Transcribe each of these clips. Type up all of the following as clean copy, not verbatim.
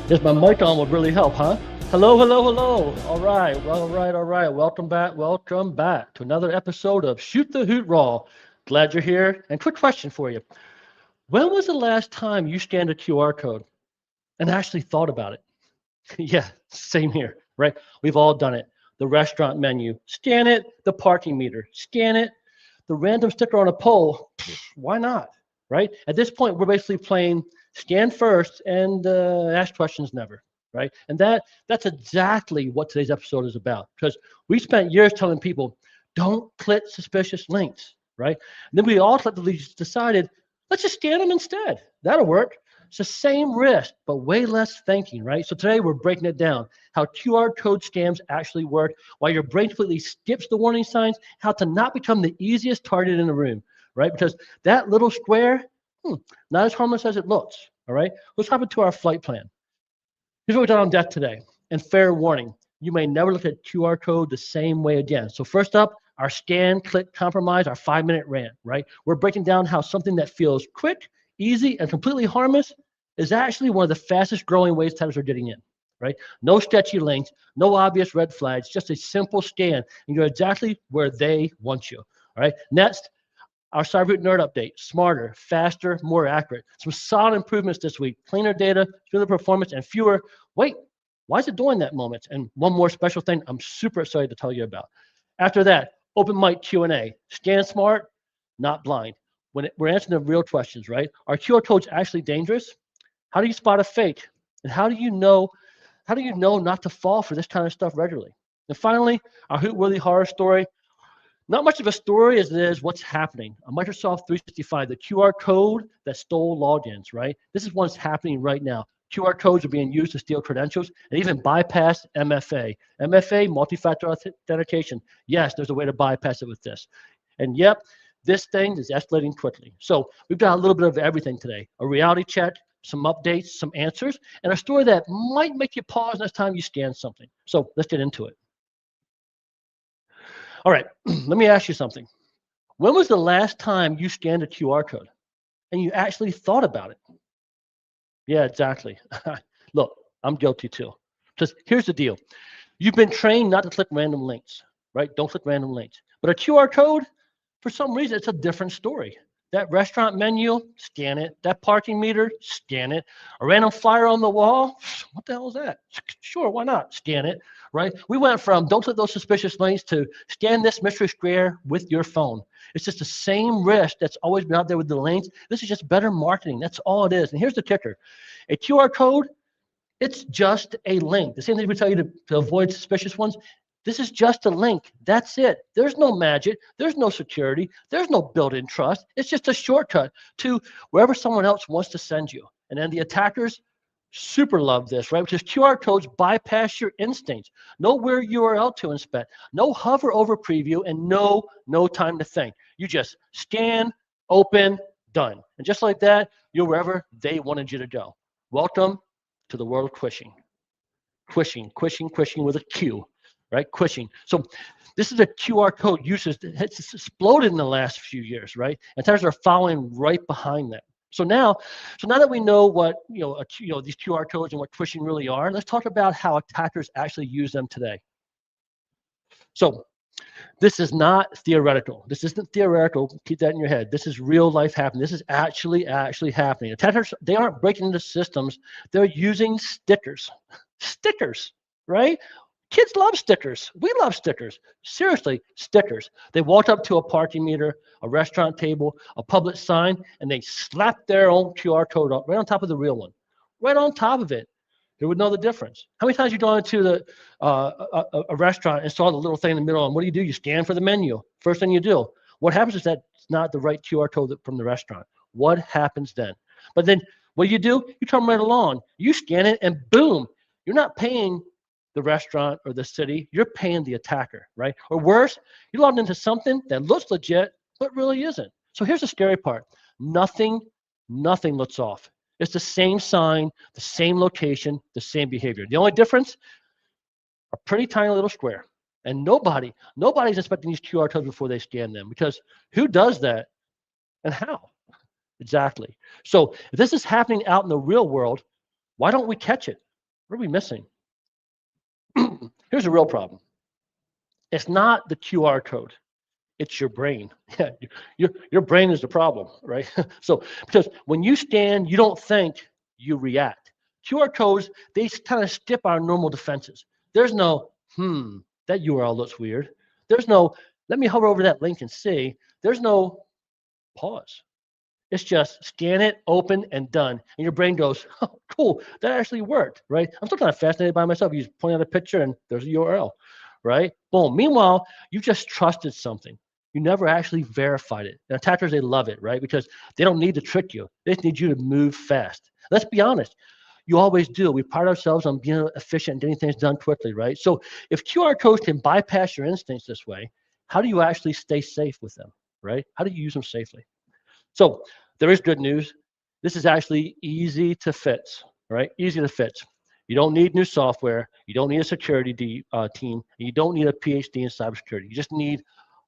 Yes, my mic on would really help, huh? Hello, hello, hello. All right, well, all right, all right. Welcome back to another episode of Shoot the Hoot Raw. Glad you're here. And quick question for you. When was the last time you scanned a QR code and actually thought about it? Yeah, same here, right? We've all done it. The restaurant menu, scan it. The parking meter, scan it. The random sticker on a pole, why not, right? At this point, we're basically playing scan first and ask questions never, right? And that's exactly what today's episode is about, because we spent years telling people, don't click suspicious links, right? And then we all collectively decided, let's just scan them instead. That'll work. It's the same risk, but way less thinking, right? So today we're breaking it down, how QR code scams actually work, why your brain completely skips the warning signs, how to not become the easiest target in the room, right? Because that little square, not as harmless as it looks, all right? Let's hop into our flight plan. Here's what we've done on deck today. And fair warning, you may never look at QR code the same way again. So first up, our scan, click, compromise, our 5-minute rant, right? We're breaking down how something that feels quick, easy, and completely harmless is actually one of the fastest growing ways attackers are getting in, right? No sketchy links, no obvious red flags, just a simple scan, and you're exactly where they want you, all right? Next, our CyberRoot Nerd update, smarter, faster, more accurate. Some solid improvements this week, cleaner data, smoother performance, and fewer, wait, why is it doing that moments? And one more special thing I'm super excited to tell you about. After that, open mic Q&A. Scan smart, not blind. We're answering the real questions, right? Are QR codes actually dangerous? How do you spot a fake? And how do you know not to fall for this kind of stuff regularly? And finally, our Hoot-worthy horror story. Not much of a story as it is what's happening. On Microsoft 365, the QR code that stole logins, right? This is what's happening right now. QR codes are being used to steal credentials and even bypass MFA. MFA, multi-factor authentication. Yes, there's a way to bypass it with this. And yep, this thing is escalating quickly. So we've got a little bit of everything today. A reality check, some updates, some answers, and a story that might make you pause next time you scan something. So let's get into it. All right, let me ask you something. When was the last time you scanned a QR code and you actually thought about it? Yeah, exactly. Look, I'm guilty too. Because here's the deal. You've been trained not to click random links, right? Don't click random links. But a QR code, for some reason, it's a different story. That restaurant menu, scan it. That parking meter, scan it. A random flyer on the wall, what the hell is that? Sure, why not? Scan it, right? We went from don't click those suspicious links to scan this mystery square with your phone. It's just the same risk that's always been out there with the links. This is just better marketing. That's all it is. And here's the kicker. A QR code, it's just a link. The same thing we tell you to avoid suspicious ones. This is just a link. That's it. There's no magic. There's no security. There's no built-in trust. It's just a shortcut to wherever someone else wants to send you. And then the attackers super love this, right? Because QR codes bypass your instincts. No weird URL to inspect. No hover over preview, and no time to think. You just scan, open, done. And just like that, you're wherever they wanted you to go. Welcome to the world of quishing. Quishing with a Q, right? Quishing. So this is a QR code usage that has exploded in the last few years, right? And attackers are following right behind that. So now that we know what these QR codes and what quishing really are, let's talk about how attackers actually use them today. So this is not theoretical. This isn't theoretical. Keep that in your head. This is real life happening. This is actually happening. Attackers, they aren't breaking into systems. They're using stickers. Stickers, right? Kids love stickers. We love stickers. Seriously, stickers. They walk up to a parking meter, a restaurant table, a public sign, and they slap their own QR code up right on top of the real one, right on top of it. Who would know the difference? How many times you gone into a restaurant and saw the little thing in the middle, and what do? You scan for the menu. First thing you do. What happens is that it's not the right QR code from the restaurant. What happens then? But then what do? You come right along. You scan it, and boom, you're not paying the restaurant or the city. You're paying the attacker, right? Or worse, you logged into something that looks legit, but really isn't. So here's the scary part. Nothing looks off. It's the same sign, the same location, the same behavior. The only difference, a pretty tiny little square. And nobody's inspecting these QR codes before they scan them, because who does that and how? Exactly. So if this is happening out in the real world, why don't we catch it? What are we missing? Here's a real problem. It's not the QR code. It's your brain. Yeah, your brain is the problem, right? So because when you scan, you don't think, you react. QR codes, they kind of skip our normal defenses. There's no, that URL looks weird. There's no, let me hover over that link and see. There's no pause. It's just scan it, open, and done. And your brain goes, oh, cool, that actually worked, right? I'm still kind of fascinated by myself. You just point out a picture and there's a URL, right? Boom. Meanwhile, you just trusted something. You never actually verified it. And attackers, they love it, right? Because they don't need to trick you. They just need you to move fast. Let's be honest. You always do. We pride ourselves on being efficient and getting things done quickly, right? So if QR codes can bypass your instincts this way, how do you actually stay safe with them, right? How do you use them safely? So there is good news. This is actually easy to fix, right? Easy to fix. You don't need new software. You don't need a security team. You don't need a PhD in cybersecurity. You just need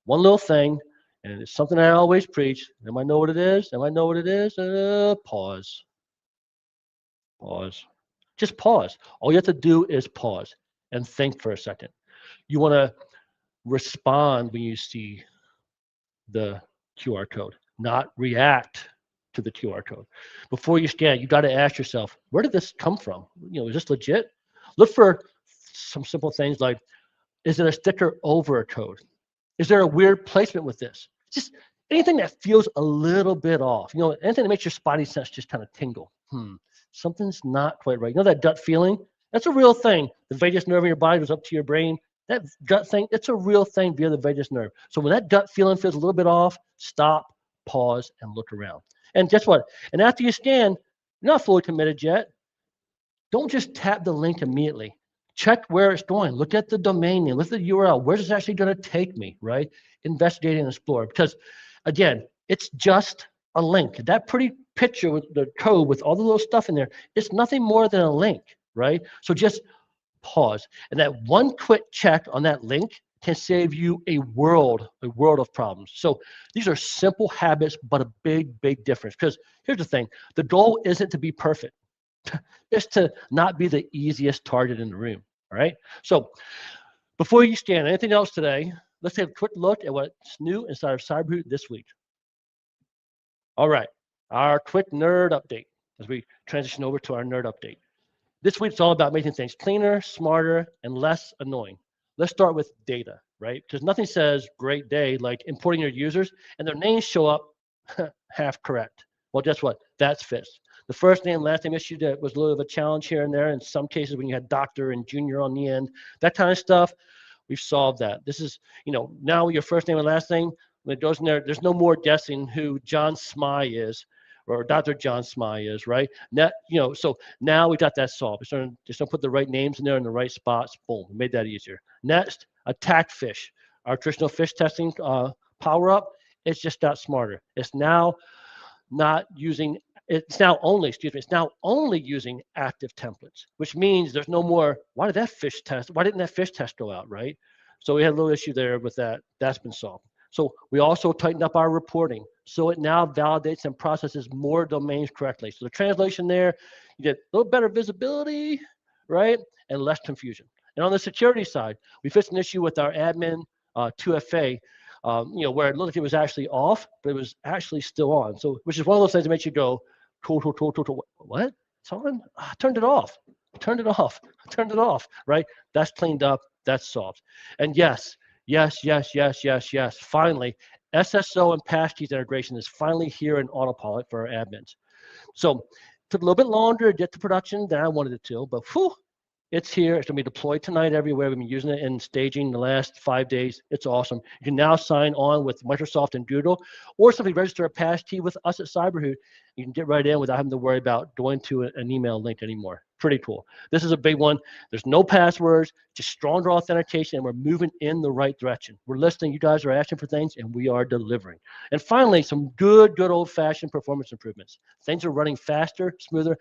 one little thing, and it's something I always preach. Am I know what it is? Am I know what it is? Pause. Pause. Just pause. All you have to do is pause and think for a second. You want to respond when you see the QR code, not react to the QR code. Before you scan, you got to ask yourself, where did this come from? Is this legit? Look for some simple things like, is it a sticker over a code? Is there a weird placement with this? Just anything that feels a little bit off. Anything that makes your spidey sense just kind of tingle. Something's not quite right. That gut feeling? That's a real thing. The vagus nerve in your body goes up to your brain. That gut thing, it's a real thing via the vagus nerve. So when that gut feeling feels a little bit off, stop, pause, and look around. And guess what? And after you scan, you're not fully committed yet. Don't just tap the link immediately. Check where it's going. Look at the domain name. Look at the URL. Where's this actually going to take me, right? Investigate and explore. Because, again, it's just a link. That pretty picture with the code with all the little stuff in there, it's nothing more than a link, right? So just pause. And that one quick check on that link can save you a world of problems. So these are simple habits, but a big, big difference. Because here's the thing. The goal isn't to be perfect. It's to not be the easiest target in the room, all right? So before you scan anything else today, let's take a quick look at what's new inside of ShootTheHoot this week. All right, our quick nerd update as we transition over to our nerd update. This week, it's all about making things cleaner, smarter, and less annoying. Let's start with data, right? Because nothing says great day like importing your users and their names show up half correct. Well, guess what? That's fixed. The first name, last name issue that was a little bit of a challenge here and there in some cases when you had doctor and junior on the end, that kind of stuff, we've solved that. This is, now your first name and last name, when it goes in there, there's no more guessing who John Smy is or Dr. John Smy is, right? So now we got that solved. Just don't put the right names in there in the right spots. Boom, we made that easier. Next, attack fish. Our traditional fish testing power up, it's just got smarter. It's now only using active templates, which means there's no more, why didn't that fish test go out, right? So we had a little issue there with that. That's been solved. So we also tightened up our reporting. So it now validates and processes more domains correctly. So the translation there, you get a little better visibility, right? And less confusion. And on the security side, we fixed an issue with our admin 2FA, where it looked like it was actually off, but it was actually still on. So, which is one of those things that makes you go, cool. What? It's on? I turned it off, right? That's cleaned up, that's solved. And yes, finally, SSO and passkeys integration is finally here in Autopilot for our admins. So, took a little bit longer to get to production than I wanted it to, but whew, it's here. It's going to be deployed tonight everywhere. We've been using it in staging the last 5 days. It's awesome. You can now sign on with Microsoft and Google or simply register a passkey with us at ShootTheHoot. You can get right in without having to worry about going to an email link anymore. Pretty cool. This is a big one. There's no passwords, just stronger authentication, and we're moving in the right direction. We're listening. You guys are asking for things, and we are delivering. And finally, some good old-fashioned performance improvements. Things are running faster, smoother,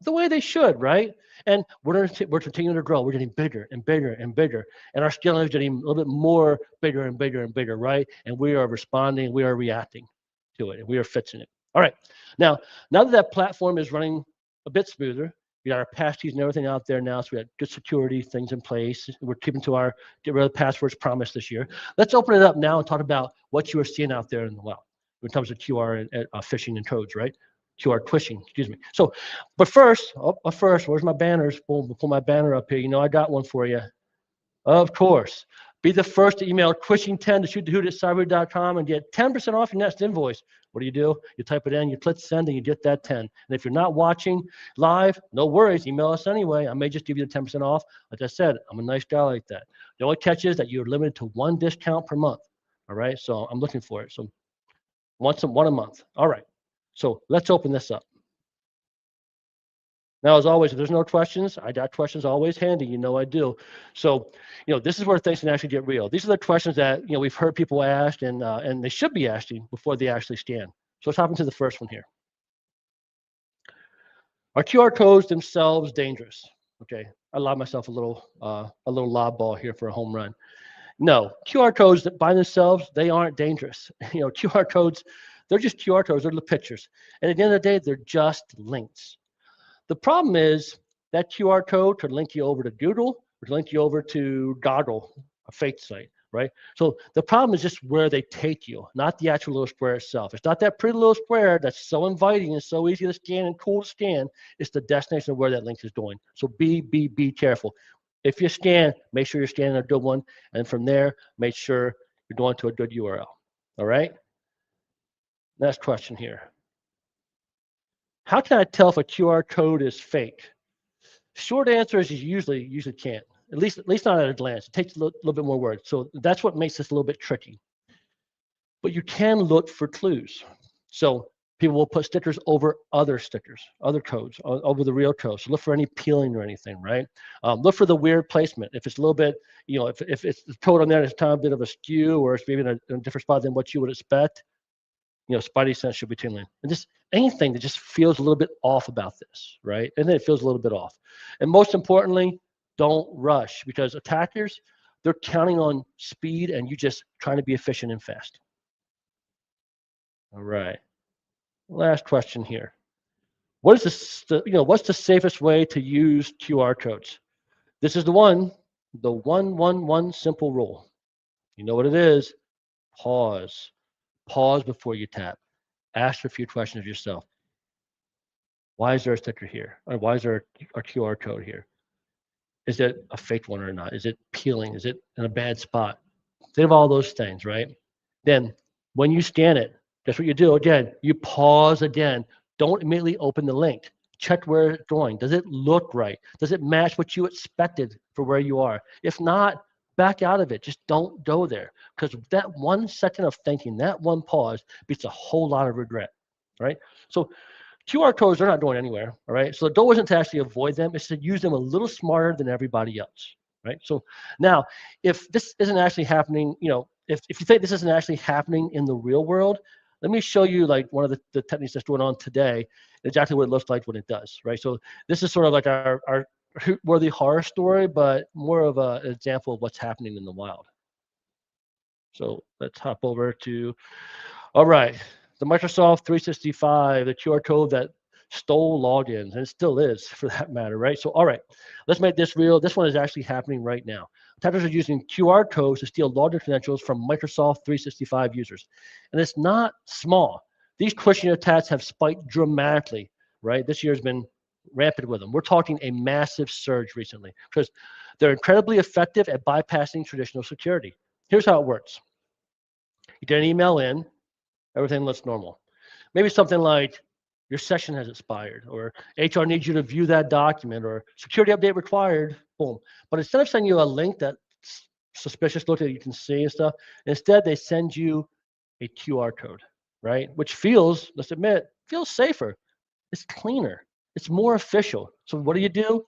the way they should, right? And we're continuing to grow. We're getting bigger and bigger and bigger. And our scaling is getting a little bit more bigger and bigger and bigger, right? And we are responding, we are reacting to it, and we are fixing it. All right. Now that platform is running a bit smoother, We got our passkeys and everything out there now, so we got good security things in place. We're keeping to our get rid of the passwords promise this year. Let's open it up now and talk about what you are seeing out there in the wild when it comes to QR and phishing and codes, right? QR quishing, excuse me. So, but first, where's my banners? Boom, pull my banner up here. You know, I got one for you. Of course. Be the first to email quishing10 to shootthehoot@cyber.com and get 10% off your next invoice. What do? You type it in, you click send, and you get that 10. And if you're not watching live, no worries. Email us anyway. I may just give you the 10% off. Like I said, I'm a nice guy like that. The only catch is that you're limited to one discount per month. All right. So I'm looking for it. So one a month. All right. So let's open this up. Now, as always, if there's no questions, I got questions always handy. You know I do. So, this is where things can actually get real. These are the questions that, we've heard people ask, and they should be asking before they actually scan. So let's hop into the first one here. Are QR codes themselves dangerous? Okay, I allowed myself a little lob ball here for a home run. No, QR codes that by themselves, they aren't dangerous. QR codes, they're just QR codes. They're the pictures. And at the end of the day, they're just links. The problem is that QR code could link you over to Google or link you over to Goggle, a fake site, right? So the problem is just where they take you, not the actual little square itself. It's not that pretty little square that's so inviting and so easy to scan and cool to scan. It's the destination of where that link is going. So be careful. If you scan, make sure you're scanning a good one. And from there, make sure you're going to a good URL. All right? Next question here. How can I tell if a QR code is fake? Short answer is you usually can't. At least not at a glance. It takes a little bit more work. So that's what makes this a little bit tricky. But you can look for clues. So people will put stickers over other stickers, other codes, over the real code. So look for any peeling or anything, right? Look for the weird placement. If it's a little bit, if it's the code on there is kind of a bit of a skew, or it's maybe in a different spot than what you would expect, spidey sense should be tingling. And just anything that just feels a little bit off about this, right? And then it feels a little bit off. And most importantly, don't rush, because attackers, they're counting on speed and you just trying to be efficient and fast. All right. Last question here. What's the safest way to use QR codes? This is the 1-1-1 simple rule. You know what it is? Pause. Pause before you tap. Ask a few questions of yourself. Why is there a sticker here? Or why is there a QR code here? Is it a fake one or not? Is it peeling? Is it in a bad spot? Think of all those things, right? Then when you scan it, that's what you do. Again, you pause again. Don't immediately open the link. Check where it's going. Does it look right? Does it match what you expected for where you are? If not, back out of it. Just don't go there, because that 1 second of thinking, that one pause, beats a whole lot of regret, right? So QR codes are not going anywhere, all right? So the goal isn't to actually avoid them. It's to use them a little smarter than everybody else, right? So now, if this isn't actually happening, if you think this isn't actually happening in the real world, let me show you like one of the techniques that's going on today, exactly what it looks like when it does, right? So this is sort of like our worthy horror story, but more of an example of what's happening in the wild. So let's hop over to, all right, the Microsoft 365, the QR code that stole logins, and it still is for that matter, right? So, all right, let's make this real. This one is actually happening right now. Attackers are using QR codes to steal login credentials from Microsoft 365 users. And it's not small. These quishing attacks have spiked dramatically, right? This year's been rampant with them. We're talking a massive surge recently because they're incredibly effective at bypassing traditional security. Here's how it works. You get an email in, everything looks normal. Maybe something like, your session has expired, or HR needs you to view that document, or security update required, boom. But instead of sending you a link that's suspicious looking that you can see and stuff, instead they send you a QR code, right? Which feels, let's admit, feels safer. It's cleaner. It's more official. So what do?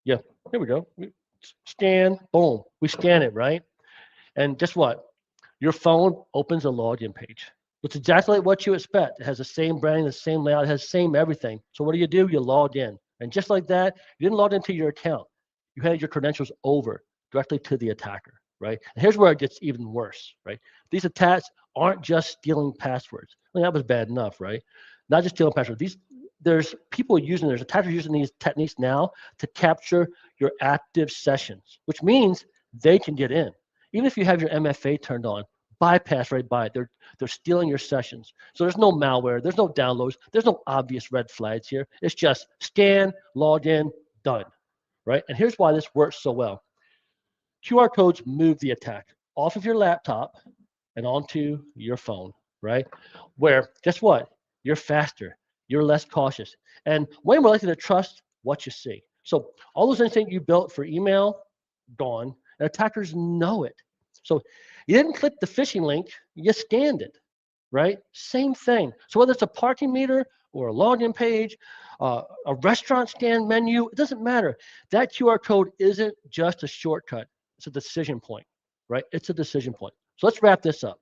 Yeah, here we go. We scan, boom. We scan it, right? And guess what? Your phone opens a login page. It's exactly what you expect. It has the same branding, the same layout, it has the same everything. So what do? You log in. And just like that, you didn't log into your account. You handed your credentials over directly to the attacker, right? And here's where it gets even worse, right? These attacks aren't just stealing passwords. I mean, that was bad enough, right? Not just stealing passwords. there's attackers using these techniques now to capture your active sessions, which means they can get in. Even if you have your MFA turned on, bypass right by it. They're stealing your sessions. So there's no malware, there's no downloads, there's no obvious red flags here. It's just scan, log in, done, right? And here's why this works so well. QR codes move the attack off of your laptop and onto your phone, right? Where, guess what? You're faster, you're less cautious, and way more likely to trust what you see. So all those things you built for email, gone, and attackers know it. So you didn't click the phishing link, you scanned it, right? Same thing. So whether it's a parking meter or a login page, a restaurant scan menu, it doesn't matter. That QR code isn't just a shortcut, it's a decision point, right? It's a decision point. So let's wrap this up.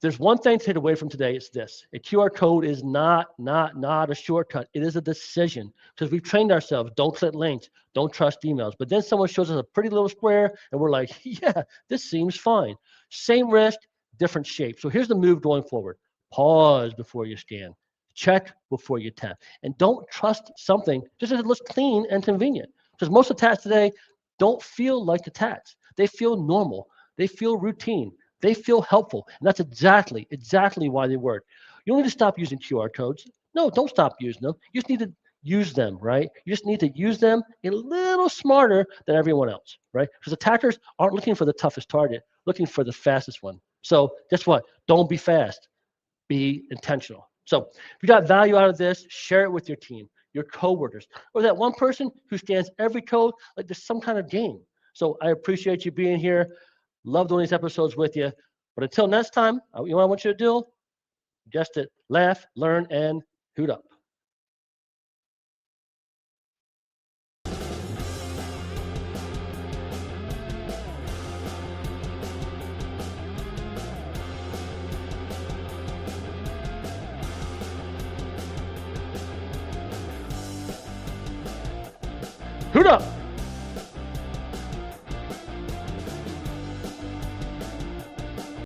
There's one thing to take away from today, it's this. A QR code is not a shortcut. It is a decision, because we've trained ourselves, don't click links, don't trust emails. But then someone shows us a pretty little square and we're like, yeah, this seems fine. Same risk, different shape. So here's the move going forward. Pause before you scan. Check before you tap. And don't trust something just as it looks clean and convenient. Because most attacks today don't feel like attacks. They feel normal. They feel routine. They feel helpful. And that's exactly why they work. You don't need to stop using QR codes. No, don't stop using them. You just need to use them, right? You just need to use them a little smarter than everyone else, right? Because attackers aren't looking for the toughest target, looking for the fastest one. So guess what? Don't be fast. Be intentional. So if you got value out of this, share it with your team, your coworkers, or that one person who scans every code like there's some kind of game. So I appreciate you being here. Love doing these episodes with you. But until next time, you know what I want you to do? Just to laugh, learn, and hoot up. Hoot up!